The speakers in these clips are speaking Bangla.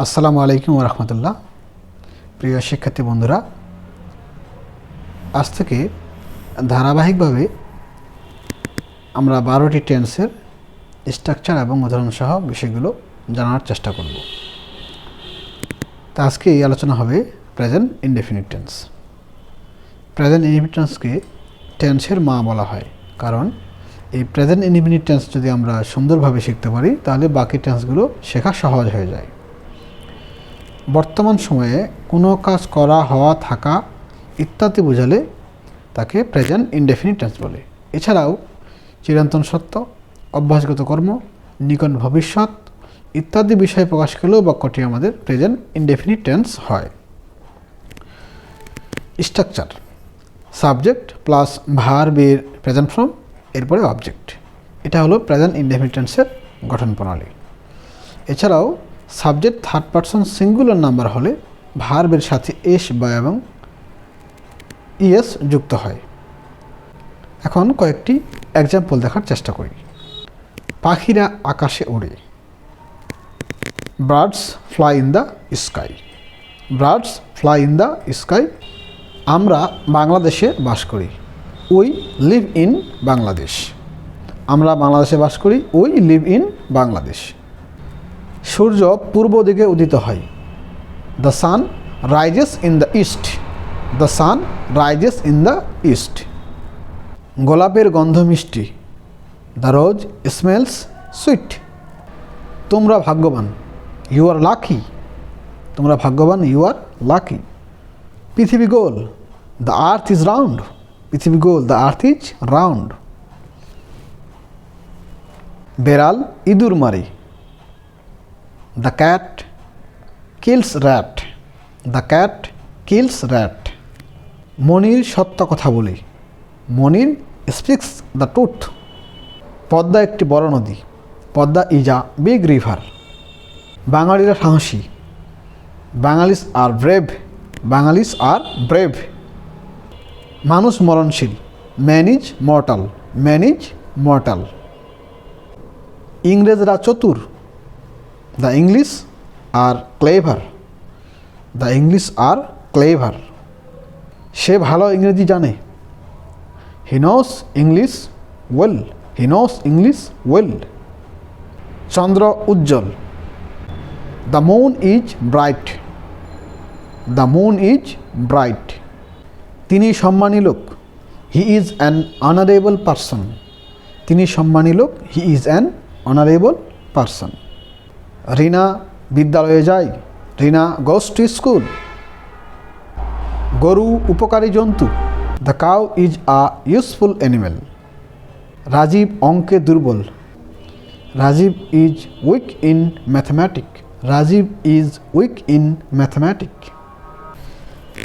আসসালামু আলাইকুম ওয়া রাহমাতুল্লাহ। প্রিয় শিক্ষার্থী বন্ধুরা, আজ থেকে ধারাবাহিকভাবে আমরা 12টি টেন্সের স্ট্রাকচার এবং উদাহরণসহ বিষয়গুলো জানার চেষ্টা করব। তা আজকে এই আলোচনা হবে present indefinite tense. Present indefinite টেন্সকে টেন্সের মা বলা হয়, কারণ এই প্রেজেন্ট ইনডেফিনিট টেন্স যদি আমরা সুন্দরভাবে শিখতে পারি তাহলে বাকি টেন্সগুলো শেখা সহজ হয়ে যায়। বর্তমান সময়ে কোনো কাজ করা, হওয়া, থাকা ইত্যাদি বোঝালে তাকে প্রেজেন্ট ইনডেফিনিট টেন্স বলে। এছাড়াও চিরন্তন সত্য, অভ্যাসগত কর্ম, নিকট ভবিষ্যৎ ইত্যাদি বিষয় প্রকাশ করলেও বাক্যটি আমাদের প্রেজেন্ট ইনডেফিনিট টেন্স হয়। স্ট্রাকচার: সাবজেক্ট প্লাস ভার্বের প্রেজেন্ট ফর্ম, এরপরে অবজেক্ট। এটা হলো প্রেজেন্ট ইনডেফিনিট টেন্সের গঠন প্রণালী। এছাড়াও subject third person singular number হলে ভার্বের সাথে এস বা এবং ইএস যুক্ত হয়। এখন কয়েকটি এক্সাম্পল দেখার চেষ্টা করি। পাখিরা আকাশে ওড়ে। Birds fly in the sky. Birds fly in the sky. আমরা বাংলাদেশে বাস করি। We live in Bangladesh. আমরা বাংলাদেশে বাস করি। We live in Bangladesh. সূর্য পূর্ব দিকে উদিত হয়। The sun rises in the east. The sun rises in the east. গোলাপের গন্ধ মিষ্টি। The rose smells sweet. তোমরা ভাগ্যবান। You are lucky. তোমরা ভাগ্যবান। You are lucky. পৃথিবী গোল। The earth is round. পৃথিবী গোল। The earth is round. বেড়াল ইঁদুর মারে। The cat kills rat. The cat kills rat. মনির সত্য কথা বলে। Monir speaks the truth. Padma একটি বড় নদী। Padma is a big river. বাঙালিরা সাহসী। Bangalis are brave. Bangalis are brave. মানুষ মরণশীল। Man is mortal. Man is mortal. ইংরেজরা চতুর। The English are clever. The English are clever. সে ভালো ইংরেজি জানে। He knows English well. He knows English well. Chandra Ujjwal. The moon is bright. The moon is bright. তিনি সম্মানী লোক। He is an honorable person. তিনি সম্মানী লোক। He is an honorable person. Rina বিদ্যালয়ে যায়। Rina goes to school. গরু উপকারী জন্তু। The cow is a useful animal. Rajiv অঙ্কে দুর্বল। Rajiv is weak in mathematic. Rajiv is weak in mathematic.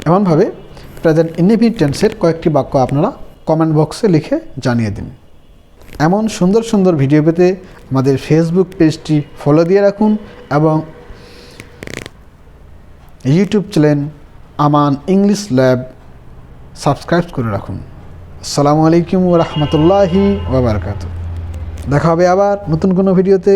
এমনভাবে প্রেজেন্ট ইনডেফিনিট টেন্সের কয়েকটি বাক্য আপনারা কমেন্ট বক্সে লিখে জানিয়ে দিন। এমন সুন্দর সুন্দর ভিডিও পেতে আমাদের ফেসবুক পেজটি ফলো দিয়ে রাখুন এবং ইউটিউব চ্যানেল আমান ইংলিশ ল্যাব সাবস্ক্রাইব করে রাখুন। আসসালামু আলাইকুম ওয়া রাহমাতুল্লাহি ওয়া বারাকাতুহু। দেখা হবে আবার নতুন কোনো ভিডিওতে।